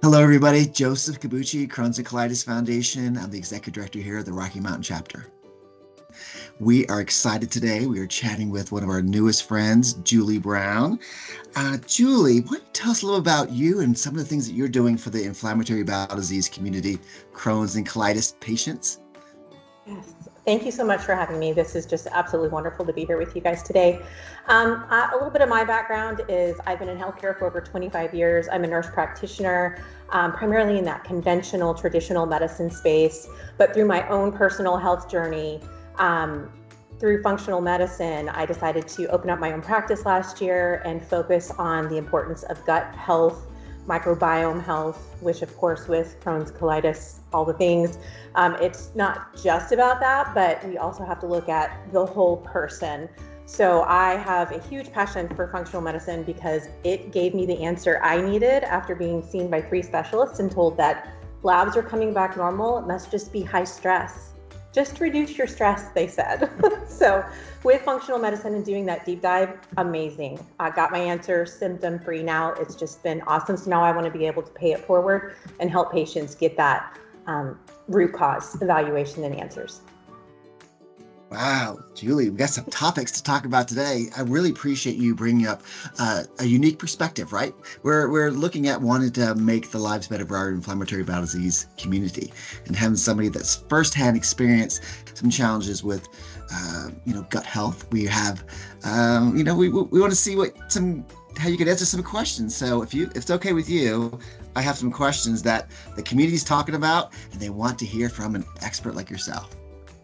Hello, everybody. Joseph Kabuchi, Chrons Colitis Foundation. I'm the executive director here at the Rocky Mountain chapter. We are excited today. We are chatting with one of our newest friends, Julie Brown. Julie, why don't you tell us a little about you and some of the things that you're doing for the inflammatory bowel disease community, Crohn's and colitis patients? Yes, thank you so much for having me. This is just absolutely wonderful to be here with you guys today. A little bit of my background is I've been in healthcare for over 25 years. I'm a nurse practitioner, primarily in that conventional, traditional medicine space. But through my own personal health journey, through functional medicine, I decided to open up my own practice last year and focus on the importance of gut health, microbiome health, which of course with Crohn's colitis, all the things, it's not just about that, but we also have to look at the whole person. So I have a huge passion for functional medicine because it gave me the answer I needed after being seen by 3 specialists and told that labs are coming back normal. It must just be high stress. Just reduce your stress, they said. So with functional medicine and doing that deep dive, amazing. I got my answer, symptom-free now. It's just been awesome. So now I want to be able to pay it forward and help patients get that root cause evaluation and answers. Wow, Julie, we've got some topics to talk about today. I really appreciate you bringing up a unique perspective, right? We're looking at wanting to make the lives better for our inflammatory bowel disease community, and having somebody that's firsthand experienced some challenges with, gut health. We have, we want to see how you can answer some questions. So if it's okay with you, I have some questions that the community's talking about, and they want to hear from an expert like yourself.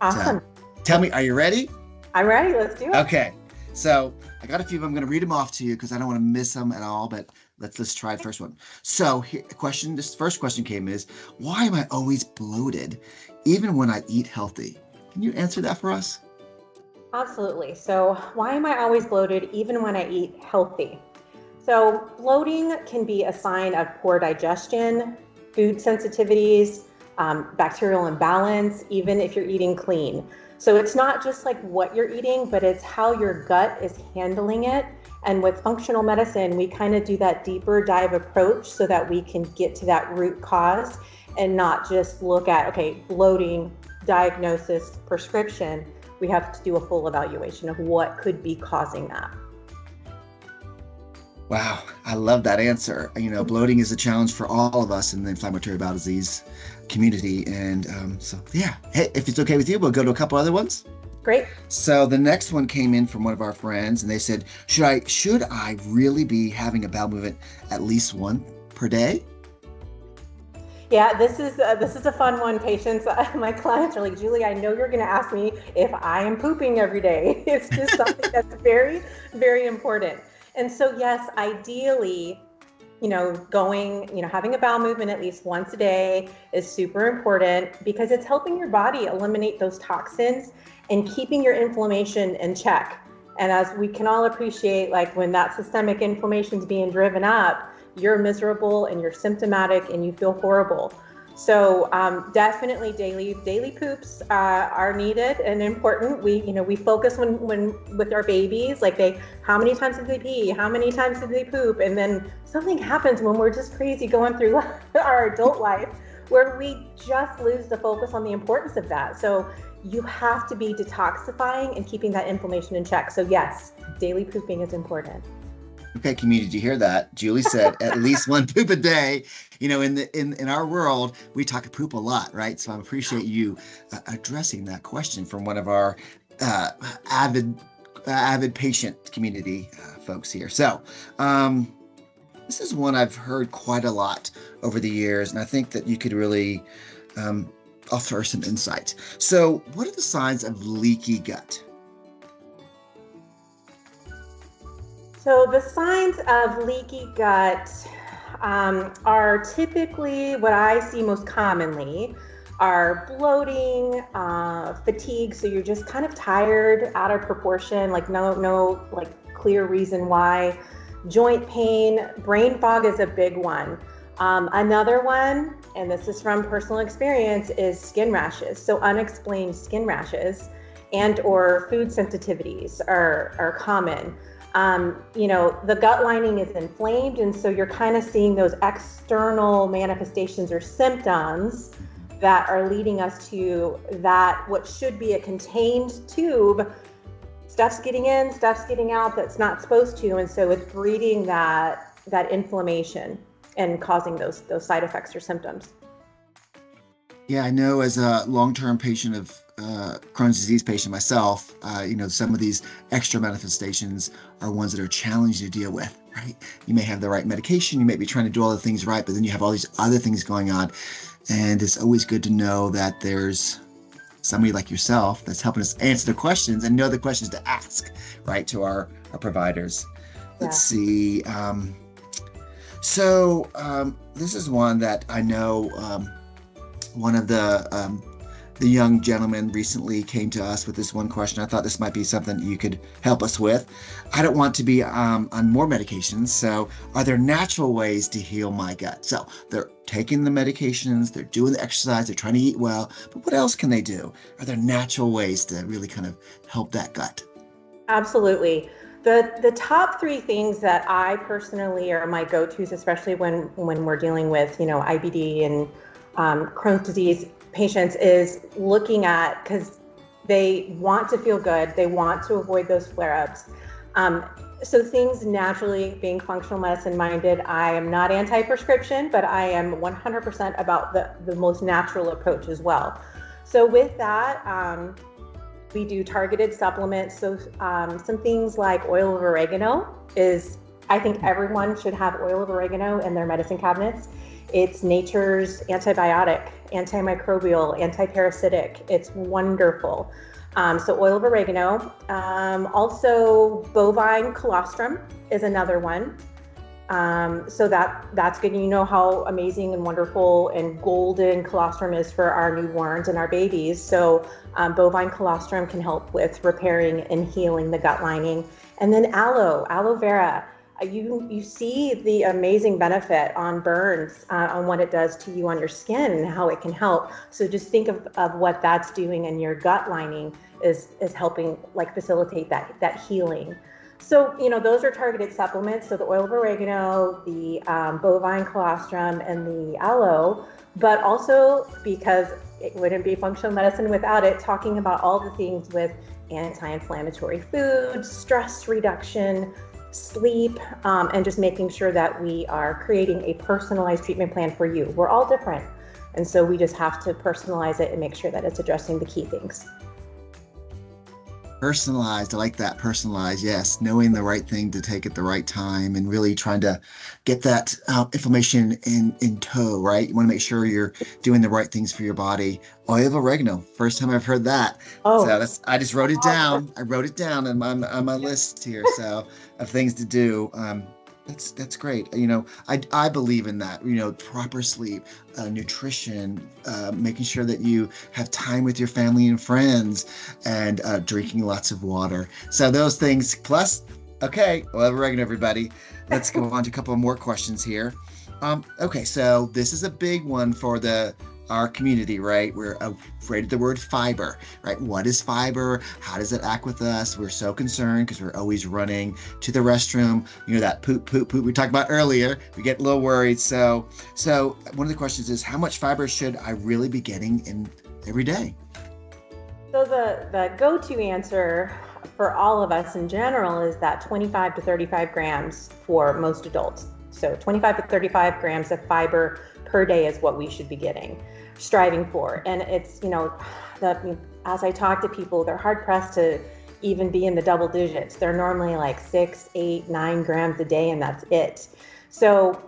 Awesome. So, tell me, are you ready? I'm ready. Let's do it. Okay. So I got a few of them. I'm going to read them off to you because I don't want to miss them at all, but let's try the first one. So this first question came is, why am I always bloated even when I eat healthy? Can you answer that for us? Absolutely. So why am I always bloated even when I eat healthy? So bloating can be a sign of poor digestion, food sensitivities, bacterial imbalance, even if you're eating clean. So it's not just like what you're eating, but it's how your gut is handling it. And with functional medicine, we kind of do that deeper dive approach so that we can get to that root cause and not just look at, okay, bloating, diagnosis, prescription. We have to do a full evaluation of what could be causing that. Wow, I love that answer. Bloating is a challenge for all of us in the inflammatory bowel disease community. And hey, if it's okay with you, we'll go to a couple other ones. Great. So the next one came in from one of our friends, and they said, should I really be having a bowel movement at least one per day? Yeah, this is a fun one, patients. My clients are like, Julie, I know you're going to ask me if I am pooping every day. It's just something that's very, very important. And so, yes, ideally, having a bowel movement at least once a day is super important because it's helping your body eliminate those toxins and keeping your inflammation in check. And as we can all appreciate, like when that systemic inflammation is being driven up, you're miserable and you're symptomatic and you feel horrible. So definitely daily poops are needed and important. We focus when with our babies, like how many times did they pee? How many times did they poop? And then something happens when we're just crazy going through our adult life where we just lose the focus on the importance of that. So you have to be detoxifying and keeping that inflammation in check. So yes, daily pooping is important. Okay, community, did you hear that? Julie said at least one poop a day. In our world, we talk poop a lot, right? So I appreciate you addressing that question from one of our avid patient community folks here. So this is one I've heard quite a lot over the years, and I think that you could really offer some insight. So what are the signs of leaky gut? So the signs of leaky gut are typically what I see most commonly are bloating, fatigue. So you're just kind of tired, out of proportion, like no clear reason why. Joint pain, brain fog is a big one. Another one, and this is from personal experience, is skin rashes. So unexplained skin rashes and or food sensitivities are common. The gut lining is inflamed, and so you're kind of seeing those external manifestations or symptoms that are leading us to that what should be a contained tube. Stuff's getting in, stuff's getting out that's not supposed to, and so it's breeding that inflammation and causing those side effects or symptoms. Yeah, I know as a long-term patient of Crohn's disease patient myself, some of these extra manifestations are ones that are challenging to deal with, right? You may have the right medication, you may be trying to do all the things right, but then you have all these other things going on. And it's always good to know that there's somebody like yourself that's helping us answer the questions and know the questions to ask, right, to our providers. Let's see. This is one that I know one of the young gentlemen recently came to us with this one question. I thought this might be something you could help us with. I don't want to be on more medications, so are there natural ways to heal my gut? So they're taking the medications, they're doing the exercise, they're trying to eat well, but what else can they do? Are there natural ways to really kind of help that gut? Absolutely. The top three things that I personally are my go-tos, especially when we're dealing with, IBD and Crohn's disease patients, is looking at, because they want to feel good, they want to avoid those flare-ups. So things naturally, being functional medicine minded, I am not anti-prescription, but I am 100% about the most natural approach as well. So with that, we do targeted supplements. So some things like oil of oregano I think everyone should have oil of oregano in their medicine cabinets. It's nature's antibiotic, antimicrobial, antiparasitic. It's wonderful. So oil of oregano. Also bovine colostrum is another one. So that's good. You know how amazing and wonderful and golden colostrum is for our newborns and our babies. So bovine colostrum can help with repairing and healing the gut lining. And then aloe vera. You see the amazing benefit on burns, on what it does to you on your skin and how it can help. So just think of what that's doing in your gut lining is helping facilitate that healing. So, those are targeted supplements. So the oil of oregano, the bovine colostrum, and the aloe, but also, because it wouldn't be functional medicine without it, talking about all the things with anti-inflammatory foods, stress reduction, sleep, and just making sure that we are creating a personalized treatment plan for you. We're all different. And so we just have to personalize it and make sure that it's addressing the key things. Personalized. I like that. Personalized. Yes. Knowing the right thing to take at the right time and really trying to get that inflammation in tow, right? You want to make sure you're doing the right things for your body. Oil of oregano. First time I've heard that. Oh. So I just wrote it down. I wrote it down on my list here. So of things to do. That's great. I believe in that, proper sleep, nutrition, making sure that you have time with your family and friends, and drinking lots of water. So those things plus, okay, oil of oregano, everybody. Let's go on to a couple more questions here. Okay, so this is a big one for our community, right? We're afraid of the word fiber, right? What is fiber? How does it act with us? We're so concerned because we're always running to the restroom. That poop we talked about earlier. We get a little worried. So one of the questions is, how much fiber should I really be getting in every day? So the go-to answer for all of us in general is that 25 to 35 grams for most adults. So 25 to 35 grams of fiber per day is what we should be striving for. And it's, as I talk to people, they're hard pressed to even be in the double digits. They're normally like 6, 8, 9 grams a day, and that's it. So,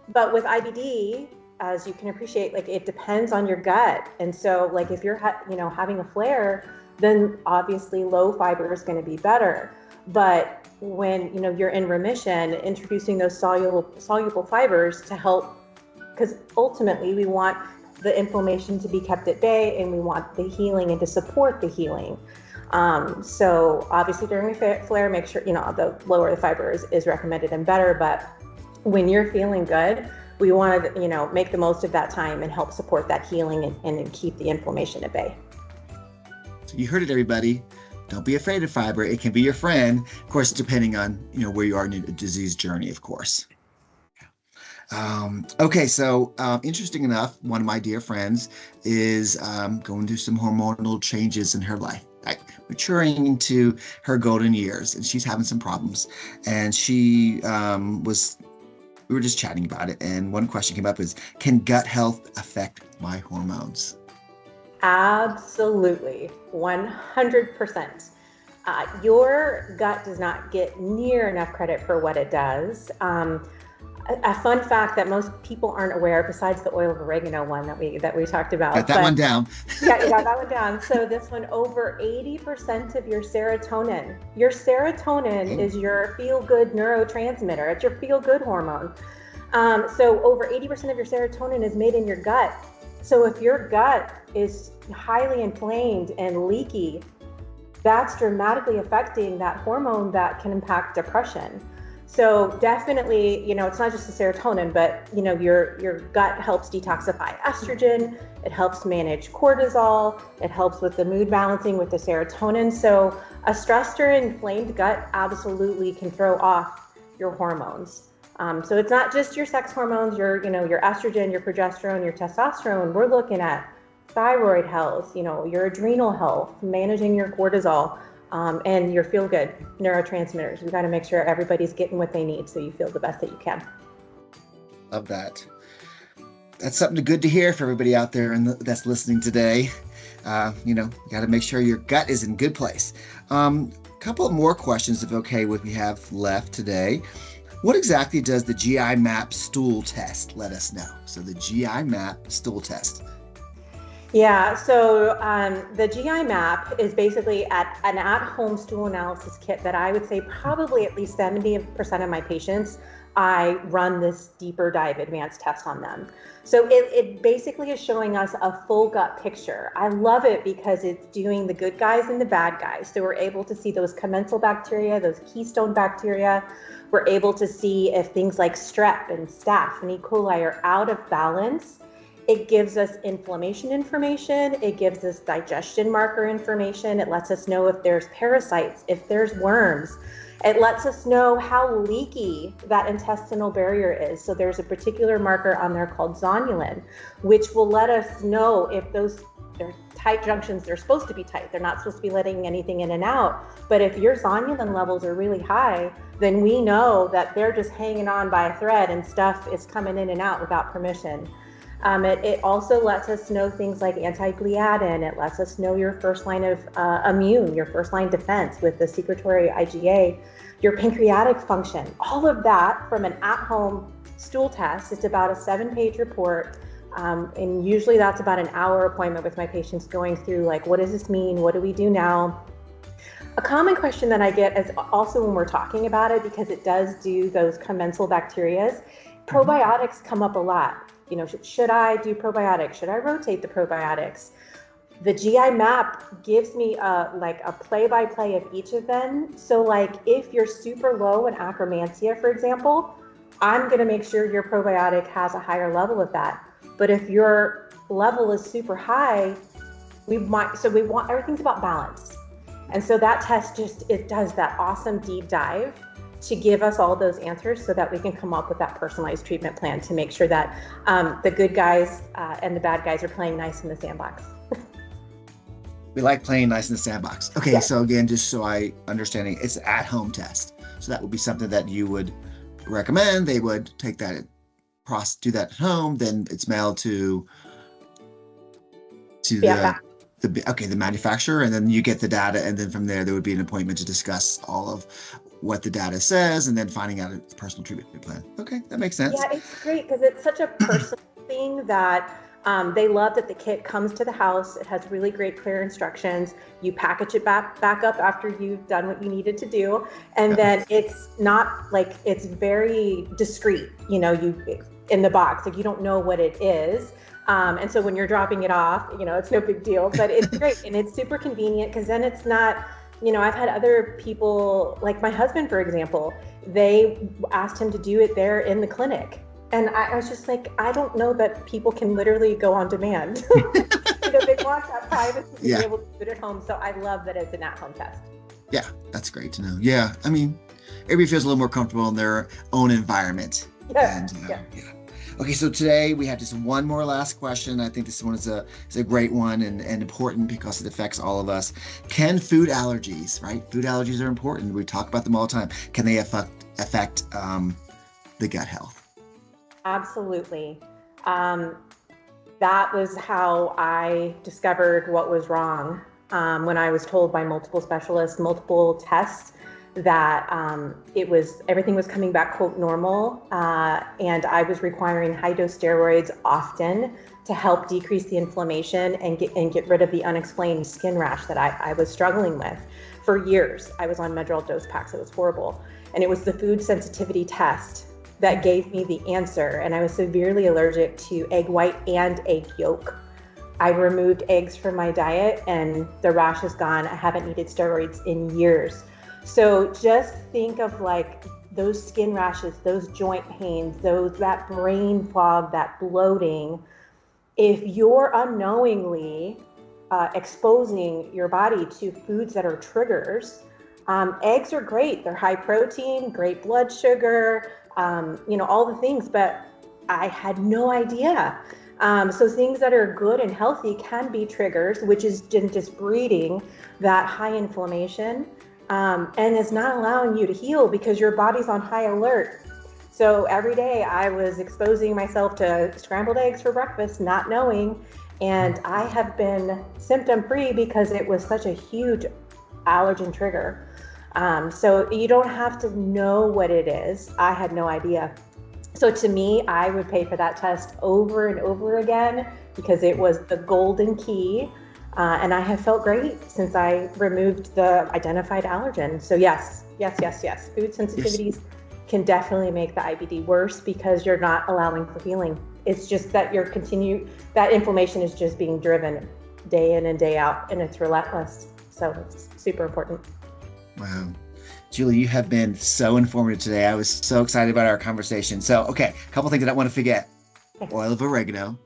but with IBD, as you can appreciate, it depends on your gut. And so if you're, having a flare, then obviously low fiber is going to be better. But when, you're in remission, introducing those soluble fibers to help, because ultimately we want the inflammation to be kept at bay, and we want the healing and to support the healing. So obviously during a flare, make sure, the lower the fiber is recommended and better. But when you're feeling good, we want to, make the most of that time and help support that healing and keep the inflammation at bay. So you heard it, everybody. don't be afraid of fiber. It can be your friend, of course, depending on, where you are in your disease journey, of course. Okay, so interesting enough, one of my dear friends is going through some hormonal changes in her life, like maturing into her golden years, and she's having some problems. And we were just chatting about it, and one question came up is, can gut health affect my hormones? Absolutely, 100%. Your gut does not get near enough credit for what it does. A fun fact that most people aren't aware of, besides the oil of oregano one that we talked about. Got that one down. Yeah, you got that one down. So this one, over 80% of your serotonin. Your serotonin is your feel-good neurotransmitter. It's your feel-good hormone. So over 80% of your serotonin is made in your gut. So if your gut is highly inflamed and leaky, that's dramatically affecting that hormone that can impact depression. So definitely, it's not just the serotonin, but your gut helps detoxify estrogen. It helps manage cortisol. It helps with the mood balancing with the serotonin. So a stressed or inflamed gut absolutely can throw off your hormones. So it's not just your sex hormones, your estrogen, your progesterone, your testosterone. We're looking at thyroid health, your adrenal health, managing your cortisol. And your feel-good neurotransmitters. We've got to make sure everybody's getting what they need so you feel the best that you can. Love that. That's something good to hear for everybody out there that's listening today. You got to make sure your gut is in good place. Couple of more questions, if okay, what we have left today. What exactly does the GI map stool test let us know? So the GI map stool test. Yeah, so the GI map is basically an at-home stool analysis kit that I would say probably at least 70% of my patients, I run this deeper dive advanced test on them. So it basically is showing us a full gut picture. I love it because it's doing the good guys and the bad guys. So we're able to see those commensal bacteria, those keystone bacteria. We're able to see if things like strep and staph and E. coli are out of balance. It gives us inflammation information. It gives us digestion marker information. It lets us know if there's parasites, if there's worms. It lets us know how leaky that intestinal barrier is. So there's a particular marker on there called zonulin, which will let us know if they're tight junctions, they're supposed to be tight. They're not supposed to be letting anything in and out. But if your zonulin levels are really high, then we know that they're just hanging on by a thread and stuff is coming in and out without permission. It also lets us know things like anti-gliadin. It lets us know your first line of immune, your first line defense with the secretory IgA, your pancreatic function, all of that from an at-home stool test. It's about a 7-page report. And usually that's about an hour appointment with my patients going through like, what does this mean? What do we do now? A common question that I get is also when we're talking about it, because it does do those commensal bacteria, probiotics come up a lot. Should I do probiotics? Should I rotate the probiotics? The GI map gives me a play-by-play of each of them. So like if you're super low in Akkermansia, for example, I'm going to make sure your probiotic has a higher level of that. But if your level is super high, we want everything's about balance. And so that test it does that awesome deep dive to give us all those answers so that we can come up with that personalized treatment plan to make sure that the good guys and the bad guys are playing nice in the sandbox. We like playing nice in the sandbox. Okay, yes. So again, just so I understanding, it's an at-home test. So that would be something that you would recommend. They would take that, do that at home, then it's mailed to the manufacturer, and then you get the data, and then from there would be an appointment to discuss all of what the data says, and then finding out a personal treatment plan. Okay, that makes sense. Yeah, it's great because it's such a personal thing that they love that the kit comes to the house. It has really great, clear instructions. You package it back up after you've done what you needed to do, and then it's not like it's very discreet. In the box, like you don't know what it is. And so when you're dropping it off, it's no big deal, but it's great and it's super convenient because then it's not, I've had other people, like my husband, for example, they asked him to do it there in the clinic. And I was just like, I don't know that people can literally go on demand. They want that privacy to be able to do it at home. So I love that it's an at-home test. Yeah, that's great to know. Yeah, I mean, everybody feels a little more comfortable in their own environment. Yeah. Okay, so today we have just one more last question. I think this one is a great one and important because it affects all of us. Can food allergies, right? Food allergies are important. We talk about them all the time. Can they affect the gut health? Absolutely. That was how I discovered what was wrong when I was told by multiple specialists, multiple tests, that everything was coming back, quote, normal, and I was requiring high-dose steroids often to help decrease the inflammation and get rid of the unexplained skin rash that I was struggling with for years. I was on Medrol dose packs. It was horrible. And it was the food sensitivity test that gave me the answer. And I was severely allergic to egg white and egg yolk. I removed eggs from my diet and the rash is gone. I haven't needed steroids in years. So just think of like those skin rashes, those joint pains, that brain fog, that bloating. If you're unknowingly exposing your body to foods that are triggers, eggs are great. They're high protein, great blood sugar, all the things, but I had no idea. So things that are good and healthy can be triggers, which is just breeding that high inflammation, and it's not allowing you to heal because your body's on high alert. So every day I was exposing myself to scrambled eggs for breakfast, not knowing, and I have been symptom-free because it was such a huge allergen trigger. So you don't have to know what it is. I had no idea. So to me, I would pay for that test over and over again because it was the golden key. And I have felt great since I removed the identified allergen. So yes. Food sensitivities can definitely make the IBD worse because you're not allowing for healing. It's just that that inflammation is just being driven day in and day out, and it's relentless. So it's super important. Wow. Julie, you have been so informative today. I was so excited about our conversation. So, okay, a couple things I don't want to forget. Okay. Oil of oregano.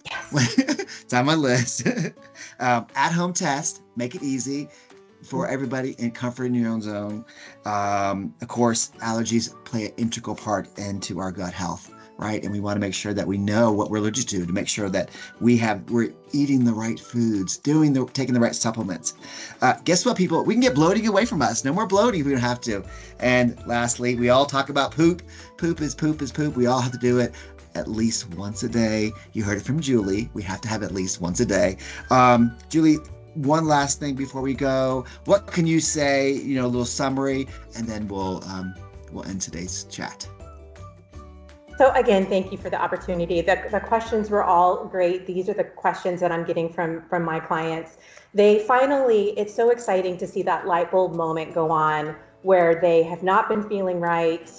Yes. It's on my list. At-home test. Make it easy for everybody and comfort in your own zone. Of course, allergies play an integral part into our gut health, right? And we want to make sure that we know what we're allergic to make sure that we're eating the right foods, taking the right supplements. Guess what, people? We can get bloating away from us. No more bloating if we don't have to. And lastly, we all talk about poop. Poop is poop is poop. We all have to do it at least once a day. You heard it from Julie. We have to have at least once a day. Julie, one last thing before we go. What can you say, a little summary, and then we'll end today's chat. So again, thank you for the opportunity. The questions were all great. These are the questions that I'm getting from my clients. It's so exciting to see that light bulb moment go on where they have not been feeling right.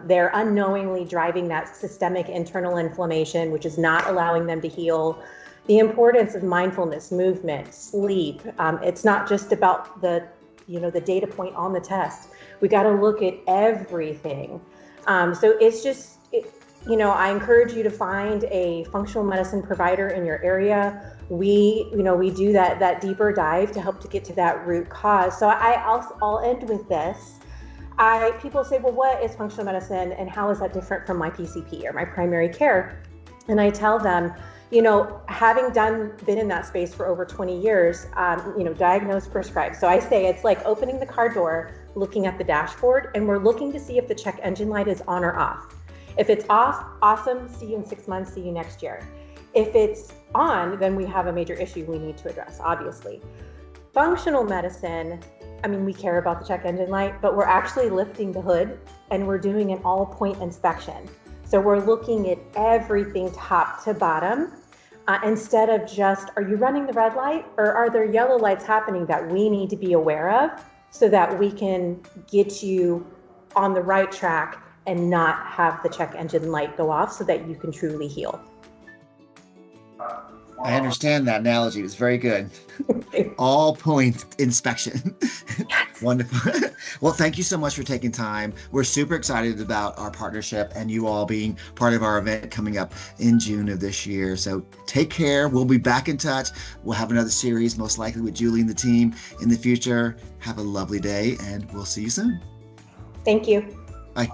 They're unknowingly driving that systemic internal inflammation, which is not allowing them to heal. The importance of mindfulness, movement, sleep. It's not just about the data point on the test. We got to look at everything. So it's just, I encourage you to find a functional medicine provider in your area. We do that deeper dive to help to get to that root cause. So I'll end with this. People say, well, what is functional medicine and how is that different from my PCP or my primary care? And I tell them, having been in that space for over 20 years, diagnosed, prescribed. So I say it's like opening the car door, looking at the dashboard, and we're looking to see if the check engine light is on or off. If it's off, awesome, see you in 6 months, see you next year. If it's on, then we have a major issue we need to address, obviously. Functional medicine, we care about the check engine light, but we're actually lifting the hood and we're doing an all-point inspection. So we're looking at everything top to bottom instead of just, are you running the red light or are there yellow lights happening that we need to be aware of so that we can get you on the right track and not have the check engine light go off so that you can truly heal. I understand that analogy. It was very good. All point inspection. Wonderful. Well, thank you so much for taking time. We're super excited about our partnership and you all being part of our event coming up in June of this year. So take care. We'll be back in touch. We'll have another series, most likely with Julie and the team in the future. Have a lovely day and we'll see you soon. Thank you. Bye.